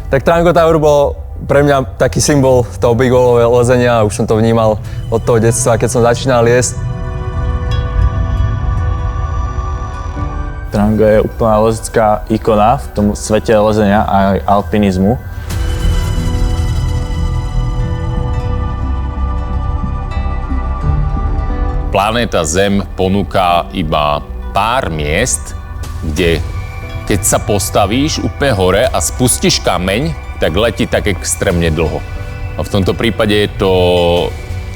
Tak Trango Tower bol pre mňa taký symbol toho big wallového lezenia a už som to vnímal od toho detstva, keď som začínal liesť. Trango je úplná lezecká ikona v tom svete lezenia a alpinizmu. Planéta Zem ponúka iba pár miest, kde keď sa postavíš úplne hore a spustíš kameň, tak letí tak extrémne dlho. A v tomto prípade je to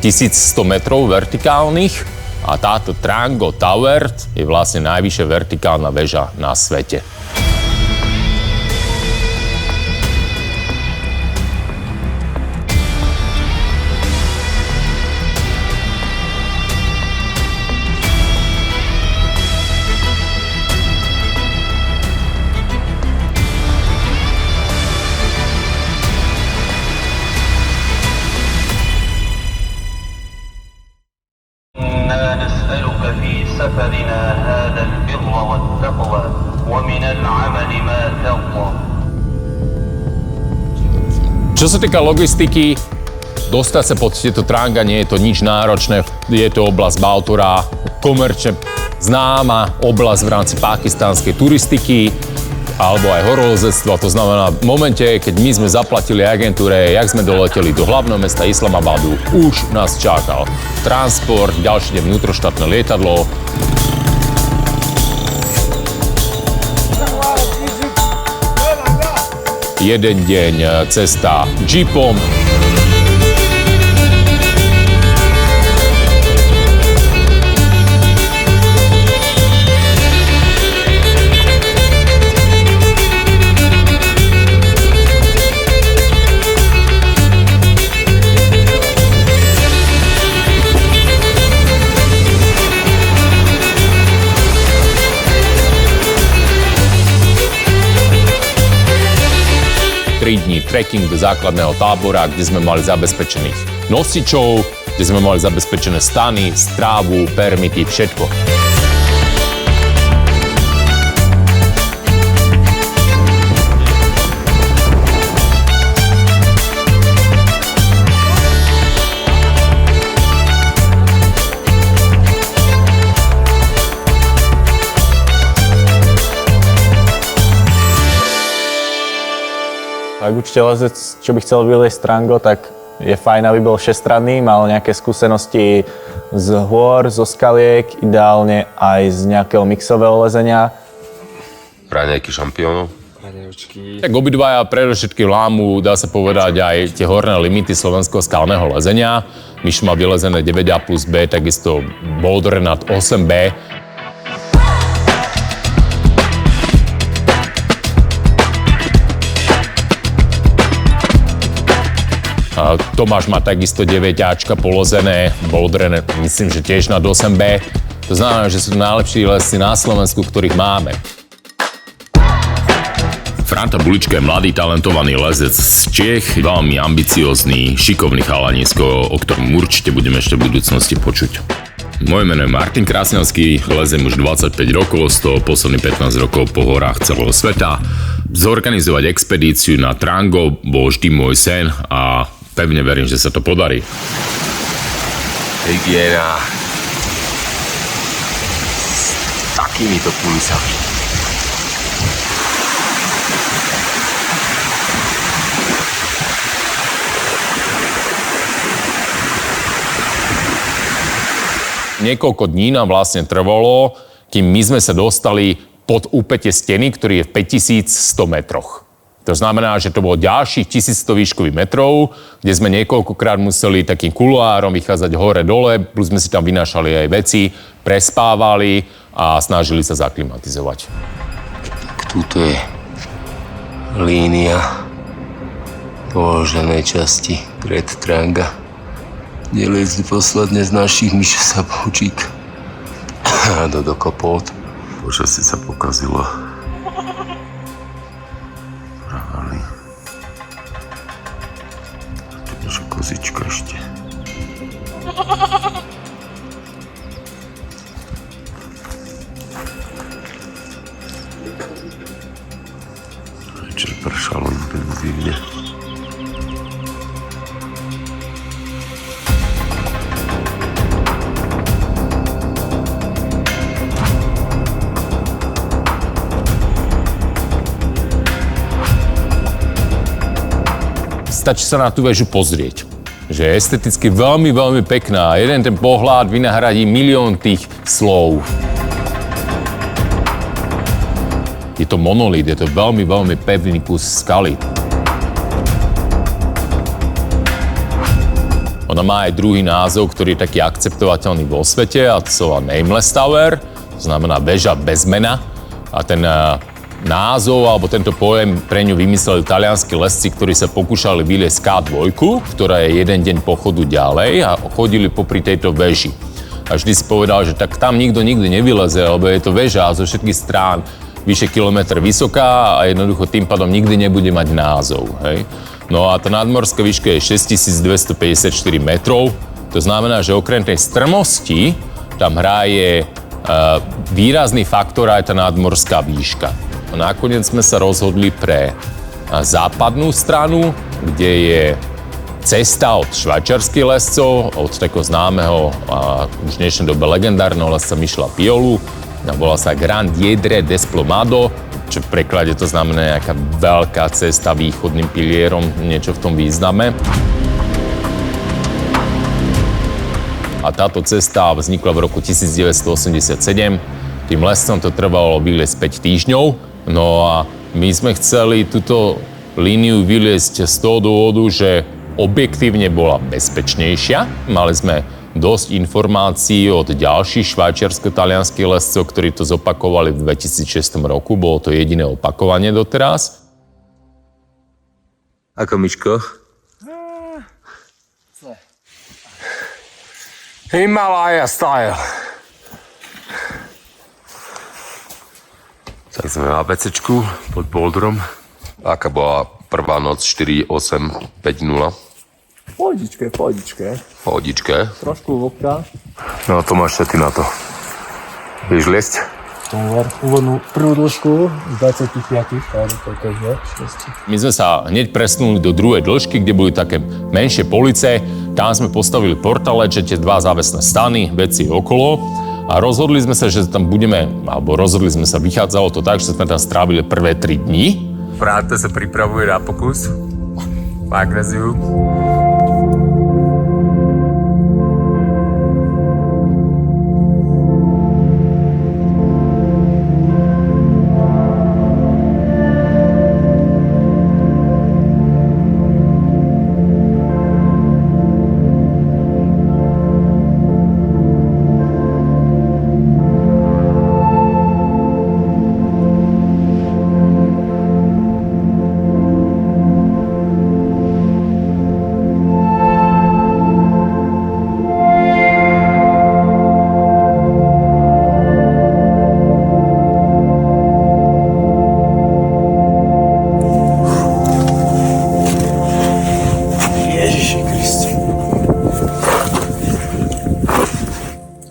1100 metrov vertikálnych a táto Trango Tower je vlastne najvyššia vertikálna väža na svete. سفرنا هذا البر والتقوى ومن العمل ما ترضى. Čo sa týka logistiky, dostať sa pod tieto Tranga nie je to nič náročné. Je to oblasť Baltora, komerčne známa oblasť v rámci pakistánskej turistiky alebo aj horolezectva. To znamená, v momente, keď my sme zaplatili agentúre, jak sme doleteli do hlavného mesta Islamabadu, už nás čakal transport, ďalšie vnútroštátne lietadlo. Jeden deň cesta jeepom. 3 dní trekking do základného tábora, kde sme mali zabezpečených nosičov, kde sme mali zabezpečené stany, strávu, permity, všetko. Ak určite lezec, čo by chcel vyliesť Trango, tak je fajn, aby bol všestranný, mal nejaké skúsenosti z hôr, zo skaliek, ideálne aj z nejakého mixového lezenia. Raňajky šampiónov? Tak obidvaja predovšetkým lámu, dá sa povedať, aj tie horné limity slovenského skalného lezenia. Mišo má vylezené 9A plus B, takisto boulder nad 8B. Tomáš má takisto 9Ačka polozené, boulderené, myslím, že tiež na 8B. To znamená, že sú to najlepší lesci na Slovensku, ktorých máme. Franta Bulička je mladý, talentovaný lezec z Čiech, veľmi ambiciózny, šikovný chalanisko, o ktorom určite budeme ešte v budúcnosti počuť. Moje meno je Martin Krásňanský, lezem už 25 rokov, z toho posledných 15 rokov po horách celého sveta. Zorganizovať expedíciu na Trango bol vždy môj sen a pevne verím, že sa to podarí. Hygiena. S takýmito pulsami. Niekoľko dní nám vlastne trvalo, kým my sme sa dostali pod úpätie steny, ktorý je v 5100 metroch. To znamená, že to bolo ďalších 1100 výškových metrov, kde sme niekoľkokrát museli takým kuloárom vychádzať hore-dole, plus sme si tam vynášali aj veci, prespávali a snažili sa zaklimatizovať. Tak tuto je línia položenej časti pred Tranga, kde liezli posledne z našich Mišo Sabovčík a Dodo Kopot. Počasie sa pokazilo. Pravali. Tu je naša kozička ešte. Večer pršalo intenzívne. Stačí sa na tú väžu pozrieť, že je esteticky veľmi, veľmi pekná. Jeden ten pohľad vynahradí milión tých slov. Je to monolít, je to veľmi, veľmi pevný kus skaly. Ona má aj druhý názov, ktorý je taký akceptovateľný vo svete, a to sa volá Nameless Tower, to znamená väža bez mena. A ten názov alebo tento pojem pre ňu vymysleli talianskí lesci, ktorí sa pokúšali vyliesť K2, ktorá je jeden deň pochodu ďalej, a chodili popri tejto väži. A vždy si povedal, že tak tam nikto nikdy nevyleze, lebo je to väža zo všetkých strán vyše kilometr vysoká a jednoducho tým pádom nikdy nebude mať názov. Hej? No a tá nadmorská výška je 6254 metrov, to znamená, že okrem tej strmosti tam hraje výrazný faktor aj tá nadmorská výška. A nakoniec sme sa rozhodli pre západnú stranu, kde je cesta od švajčiarskych lescov, od takého známeho a už v dnešnej dobe legendárneho lesca Michela Piolu. Volá sa Gran Diedre Desplomado, čo v preklade to znamená nejaká veľká cesta východným pilierom, niečo v tom význame. A táto cesta vznikla v roku 1987. Tým lescom to trvalo vyliesť 5 týždňov. No a my sme chceli túto líniu vyliesť z toho dôvodu, že objektívne bola bezpečnejšia. Mali sme dosť informácií od ďalších švajčiarsko-talianskych lescov, ktorí to zopakovali v 2006 roku. Bolo to jediné opakovanie doteraz. Ako Miško? Himalaya style. Tak sme na ABCčku pod Boulderom. Aká bola prvá noc? 4, 8, 5, 0? Pohodičke. Trošku vlhká. No a to máš ty na to. Vieš liesť? Úvodnú prvú dĺžku z 25, alebo to je 6. My sme sa hneď presunuli do druhej dĺžky, kde boli také menšie police. Tam sme postavili portalet, že tie dva závesné stany, veci okolo. A rozhodli sme sa, že tam vychádzalo to tak, že sme tam strávili prvé 3 dni. Práte sa pripravuje na pokus. Magnézium.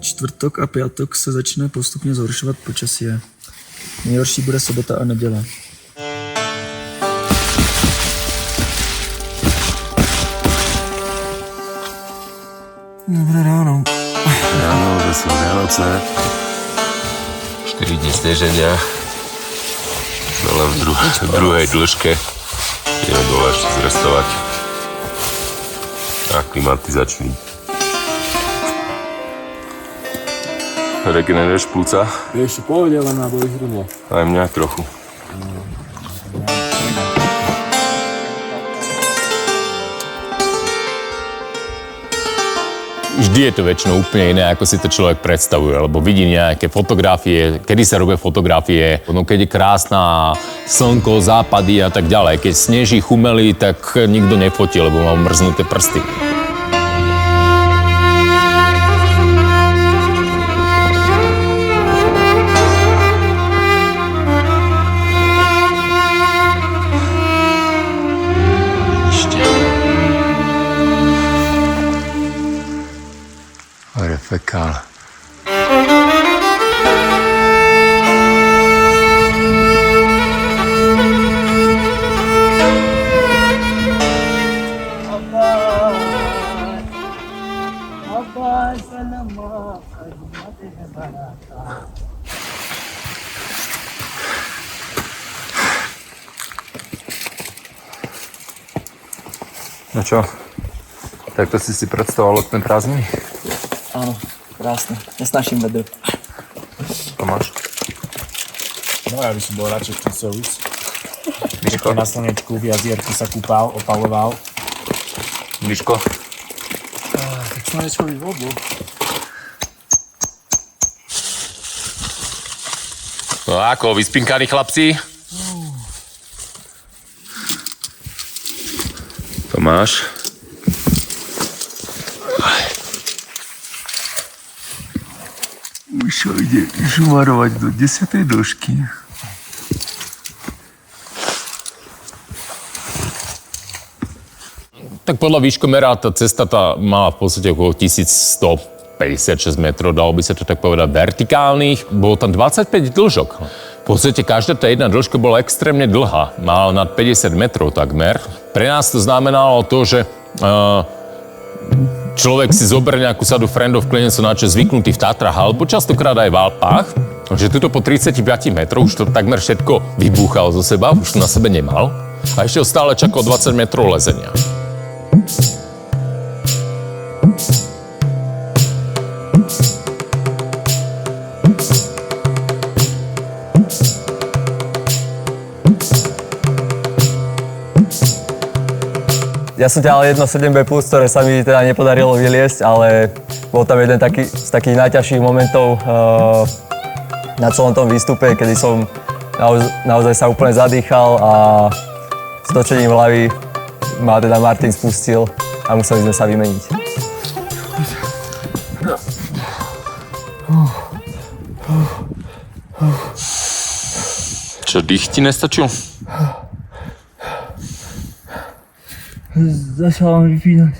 Čtvrtok a piatok se začne postupně zhoršovat počasie. Nejhorší bude sobota a neděle. Dobré ráno. Ráno, veselé Vianoce. 4 dní sneženia. Sme len v druhej dĺžke. Ideme dole ešte zrestovať. A klimatizačný. Regeneruješ plúca? Vieš, pohode, len na boli hrudlo. Aj mňa trochu. Vždy je to väčšinou úplne iné, ako si to človek predstavuje, lebo vidí nejaké fotografie, kedy sa robia fotografie, no keď je krásna, slnko, západy a tak ďalej. Keď sneží, chumelí, tak nikto nefotí, lebo má mrznuté prsty. Fekál. No čo? Takto si predstavoval letné prázdniny? Áno, krásne. Nesnášim vedro. Tomáš? No ja by som bol radšej v tom South. Miško? Na slnečku, v jazierku sa kúpal, opaloval. Miško? Tak slnečkový vodu. No ako, vyspinkaní chlapci? Tomáš? Mišo ide žumarovať do 10. dĺžky. Tak podľa výškomera tá cesta mala v podstate okolo 1156 metrov, dalo by sa to tak povedať, vertikálnych. Bolo tam 25 dĺžok. V podstate každá tá jedna dĺžka bola extrémne dlhá. Mala nad 50 metrov takmer. Pre nás to znamenalo to, že človek si zoberie nejakú sadu friendov, klientov, na čo je zvyknutý v Tatrách, alebo častokrát aj v Alpách, že tuto po 35 metrov už to takmer všetko vybúchal zo seba, už to na sebe nemal. A ešte ho stále čakalo 20 metrov lezenia. Ja som ťahal jedno 7B+, ktoré sa mi teda nepodarilo vyliesť, ale bol tam jeden z takých najťažších momentov na celom tom výstupe, kedy som naozaj sa úplne zadýchal a s točením hlavy ma teda Martin spustil a museli sme sa vymeniť. Čo, dých ti nestačil? Začala mi vypínať.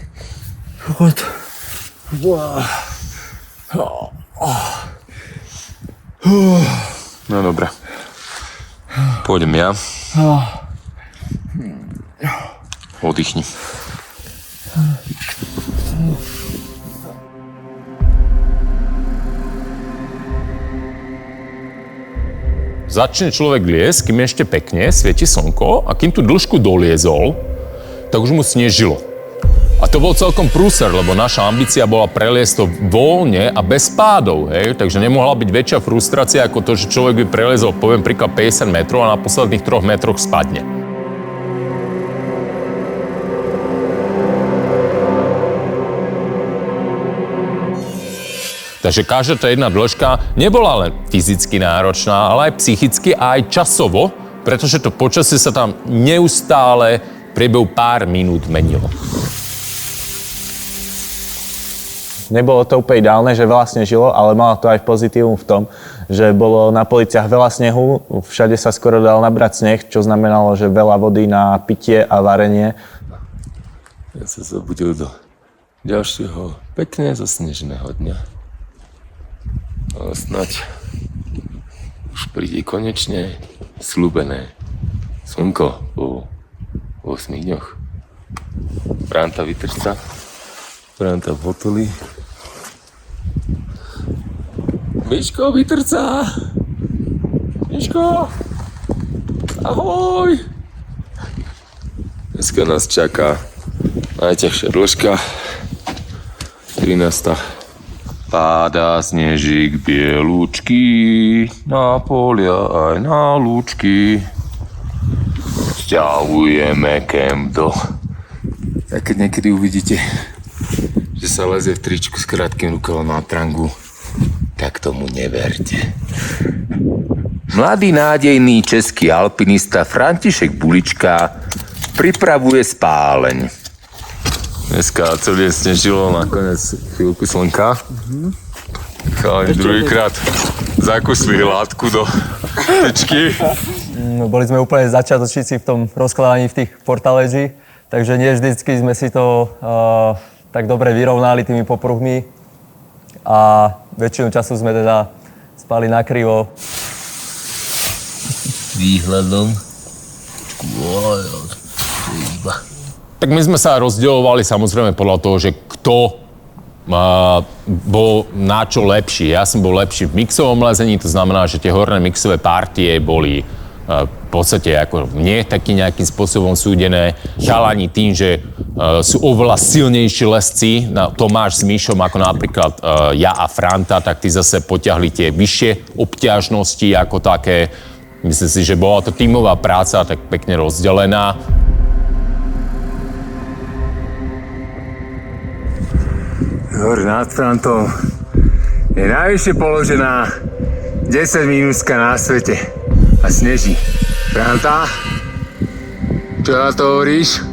No dobre. Pôjdem ja. Oddychni. Začne človek liesť, kým ešte pekne svieti slnko a kým tú dĺžku doliezol, tak už mu snežilo. A to bol celkom prúser, lebo naša ambícia bola preliesť to voľne a bez pádov, hej? Takže nemohla byť väčšia frustrácia ako to, že človek by preliezol, poviem príklad, 50 metrov a na posledných 3 metroch spadne. Takže každá tá jedna dĺžka nebola len fyzicky náročná, ale aj psychicky a aj časovo, pretože to počasie sa tam neustále priebehu pár minút menilo. Nebolo to úplne ideálne, že veľa snežilo, ale malo to aj pozitívum v tom, že bolo na policiach veľa snehu, všade sa skoro dal nabrať sneh, čo znamenalo, že veľa vody na pitie a varenie. Ja sa zobudil do ďalšieho pekne zasneženého dňa. Ale snaď už príde konečne sľúbené slnko po 8 dňoch. Franta vytrča, Franta v hoteli. Miško vytrca! Miško! Ahoj! Dneska nás čaká najťažšia dĺžka, 13. Pádá snežík bielúčky, na polia aj na lúčky. Sťahujeme kemp do... A keď niekedy uvidíte, že sa lezie v tričku s krátkym rukavom na trangu, tak tomu neverte. Mladý nádejný český alpinista František Bulička pripravuje spáleň. Dneska celý deň snežilo, nakoniec chvíľku slnka. Chalani druhýkrát zakusli látku do tečky. No, boli sme úplne začiatočníci v tom rozkladaní v tých portaléží, takže nie vždycky sme si to tak dobre vyrovnali tými popruhmi a väčšinu času sme teda spali nakrivo. Výhľadom. Tak my sme sa rozdielovali samozrejme podľa toho, že kto bol na čo lepší. Ja som bol lepší v mixovom lezení, to znamená, že tie horné mixové partie boli v podstate ako mne taký nejakým spôsobom súdené. Chalani tým, že sú oveľa silnejší lesci, Tomáš s Míšom ako napríklad ja a Franta, tak tí zase potiahli tie vyššie obťažnosti ako také. Myslím si, že bola to tímová práca, tak pekne rozdelená. Hor nad Frantom je najvyššie položená 10 minúska na svete a sneží. Franta, čo na to hovoríš?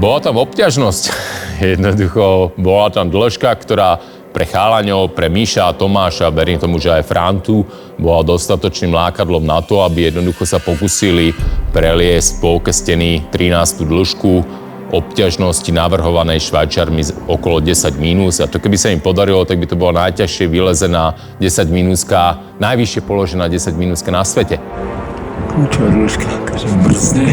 Bola tam obťažnosť. Jednoducho, bola tam dĺžka, ktorá pre chálaňov, pre Míša a Tomáša, verím tomu, že aj Frantu, bola dostatočným lákadlom na to, aby jednoducho sa pokusili preliesť polke steny 13. dĺžku obťažnosti navrhovanej Švajčiarmi okolo 10 minus. A to keby sa im podarilo, tak by to bola najťažšie vylezená 10 minúska, najvyššie položená 10 minúska na svete. Kľúčová dĺžka, každý brzdne.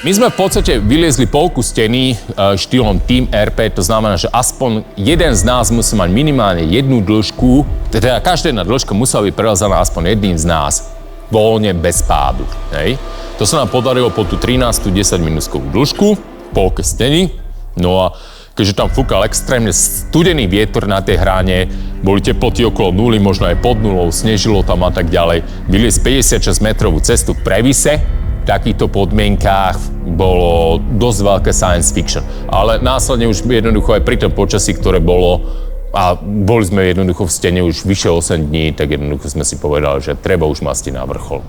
My sme v podstate vyliezli polku steny štýlom Team RP, to znamená, že aspoň jeden z nás musí mať minimálne jednu dĺžku, teda každá jedna dĺžka musela byť prelezaná aspoň jedným z nás, voľne, bez pádu. Hej? To sa nám podarilo po tú 13. 10-minúskovú dĺžku, polke steny, no a keďže tam fúkal extrémne studený vietor na tej hrane, boli teploty okolo nuly, možno aj pod nulou, snežilo tam a tak ďalej, vyliezť 56-metrovú cestu v previse, v takýchto podmienkách bolo dosť veľké science fiction. Ale následne už jednoducho aj pri tom počasí, ktoré bolo, a boli sme jednoducho v stene už vyše 8 dní, tak jednoducho sme si povedali, že treba už mastiť na vrchol.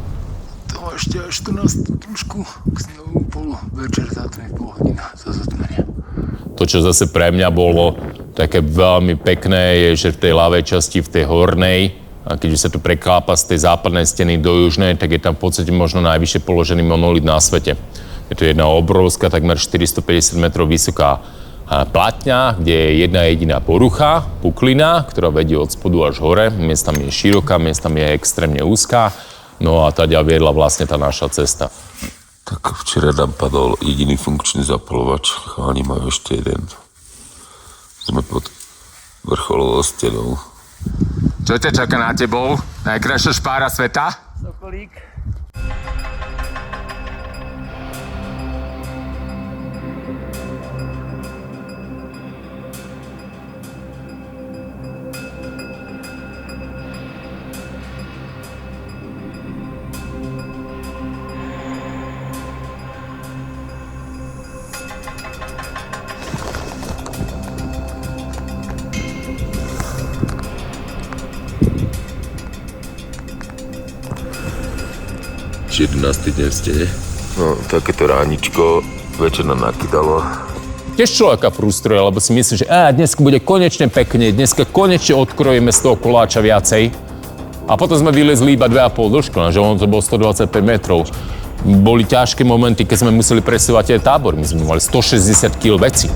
To ešte až 14. dĺžku k snovu polu večer zatmí pol hodina za zatmenia. To, čo zase pre mňa bolo také veľmi pekné, je, že v tej ľavej časti, v tej hornej, a keď sa to preklápa z tej západnej steny do južnej, tak je tam v podstate možno najvyššie položený monolit na svete. Je to jedna obrovská, takmer 450 metrov vysoká platňa, kde je jedna jediná porucha, puklina, ktorá vedie od spodu až hore. Miestami je široká, miestami je extrémne úzká. No a taďa viedla vlastne tá naša cesta. Tak včera tam padol jediný funkčný zapalovač, chalani majú ešte jeden. Sme pod vrcholovou stenou. Čo ťa čaká na tebou? Najkrajšia špára sveta? Sokolík. Už 11. deň ste, ne? No, takéto ráničko, večer nám nakydalo. Tiež človeka frustruje, lebo si myslí, že dnes bude konečne pekne, dneska konečne odkrojíme z toho koláča viacej. A potom sme vylezli iba 2,5 dĺžku, že ono to bolo 125 metrov. Boli ťažké momenty, keď sme museli presúvať aj tábor. My sme mali 160 kg veci.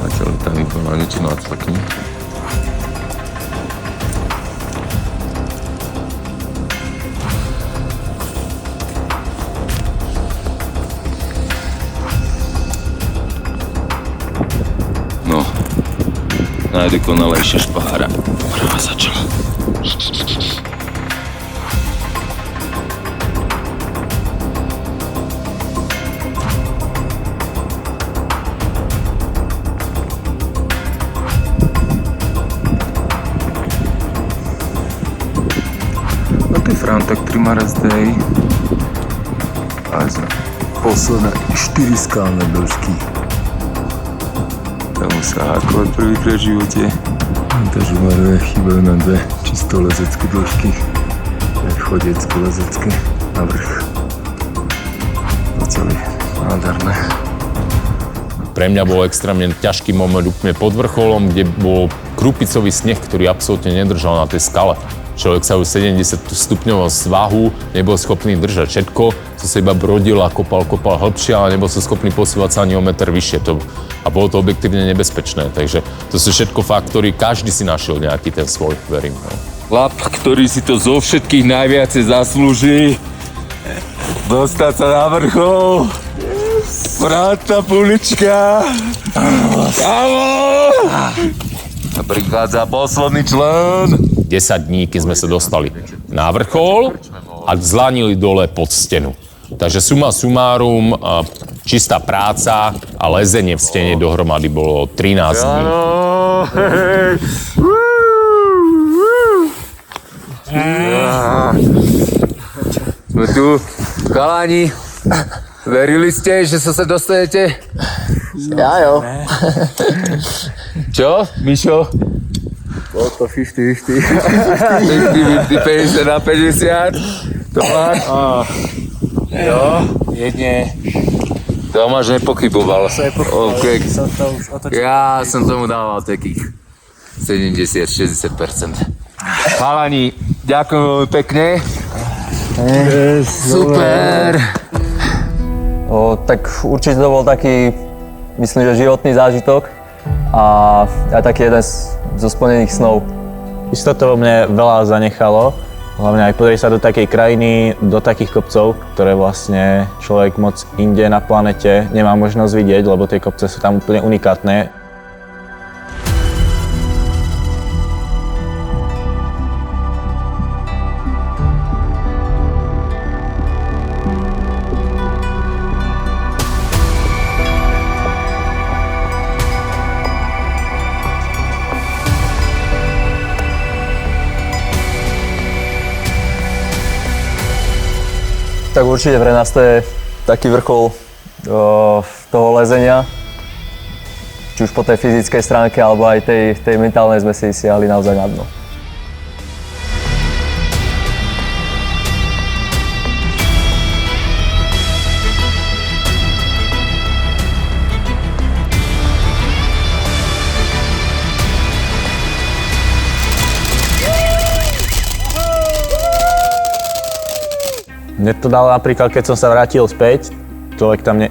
Zatiaľ tam na niečo nacvakne. Najdokonalejšia špára. Prvá začala. A tu je Franta, ktorý má raz day. A sme posledné 4 skalné dĺžky. Tam sa hákovať prvýkrát v živote. Takže varuje, chýbajú nám 2 čisto lezecké dĺžky. Chodecké, lezecké na vrch. Docela nádherné. Pre mňa bol extrémne ťažký moment úplne pod vrcholom, kde bol krupicový sneh, ktorý absolútne nedržal na tej skale. Človek sa už 70 stupňov svahu nebol schopný držať všetko, co sa iba brodil a kopal hlbšie, ale nebol sa schopný posúvať sa ani o meter vyššie. A bolo to objektívne nebezpečné, takže to sú všetko faktory, každý si našiel nejaký ten svoj, verím. No. Chlap, ktorý si to zo všetkých najviacej zaslúži, Dostať sa na vrchol. Vrátna pulička. Kámo! A prichádza posledný člen. 10 dní, keď sme sa dostali na vrchol a zlanili dole pod stenu. Takže suma sumárum, čistá práca a lezenie v stene dohromady bolo 13 dní. Sme tu, chalani. Verili ste, že sa dostanete? Já jo. Čo, Mišo? Bylo to 50-50. 50 na 50. Tomáš? Jo, jedne. Tomáš nepochyboval. Okay. To Ja som tomu dával takých 70-60%. Chalani, ďakujem veľmi pekne. Super. Tak určite to bol taký, myslím, že životný zážitok a aj taký jeden zo splnených snov. Isto to vo mne veľa zanechalo, hlavne aj pozrieť sa do takej krajiny, do takých kopcov, ktoré vlastne človek moc inde na planete nemá možnosť vidieť, lebo tie kopce sú tam úplne unikátne. Tak určite pre nás to je taký vrchol toho lezenia. Či už po tej fyzickej stránke, alebo aj tej mentálnej sme si siahli naozaj na dno. Mne to dalo napríklad, keď som sa vrátil späť, človek tam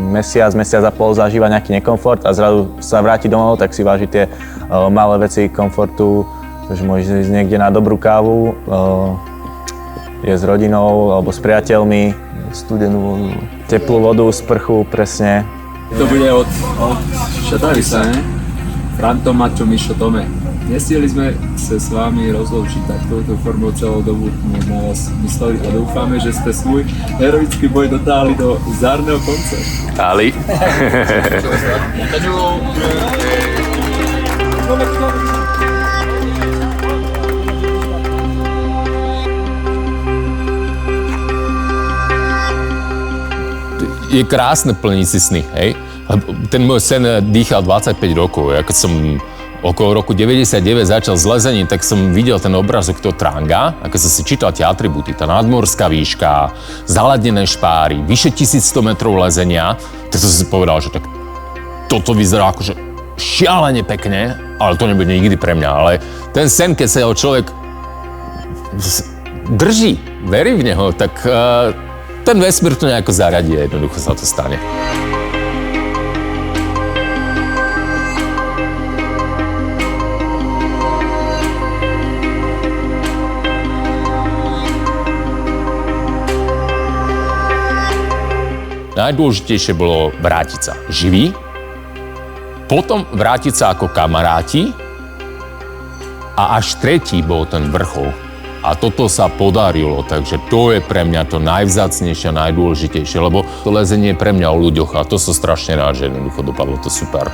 mesiac a pol zažíva nejaký nekomfort a zrazu sa vráti domov, tak si váži tie malé veci komfortu, že môžeš ísť niekde na dobrú kávu, je s rodinou alebo s priateľmi. Studenú vodu. Teplú vodu, sprchu, presne. To bude od Šatavisa, ne? Franto, Mačo, Mišo, Tome. Nestihli sme sa s vámi rozloučiť tak touto formou celou dobu. My vás mysleli a dúfame, že ste svoj heroický boj dotáhli do zárneho konca. Ali. Je krásne plniť si sny, hej? Ten môj sen dýchal 25 rokov. Ja keď som okolo roku 99 začal s lezením, tak som videl ten obrázok toho tranga a keď som si čítal tie atribúty, tá nadmorská výška, zaladnené špáry, vyše 1100 metrov lezenia, tak som si povedal, že tak toto vyzerá akože šialene pekne, ale to nebude nikdy pre mňa. Ale ten sen, keď sa jeho človek drží, verí v neho, tak ten vesmír to nejako zaradí a jednoducho sa to stane. Najdôležitejšie bolo vrátiť sa živý, potom vrátiť sa ako kamaráti a až tretí bol ten vrchol. A toto sa podarilo, takže to je pre mňa to najvzácnejšie a najdôležitejšie, lebo to lezenie je pre mňa o ľuďoch a to som strašne rád, že jednoducho dopadlo to super.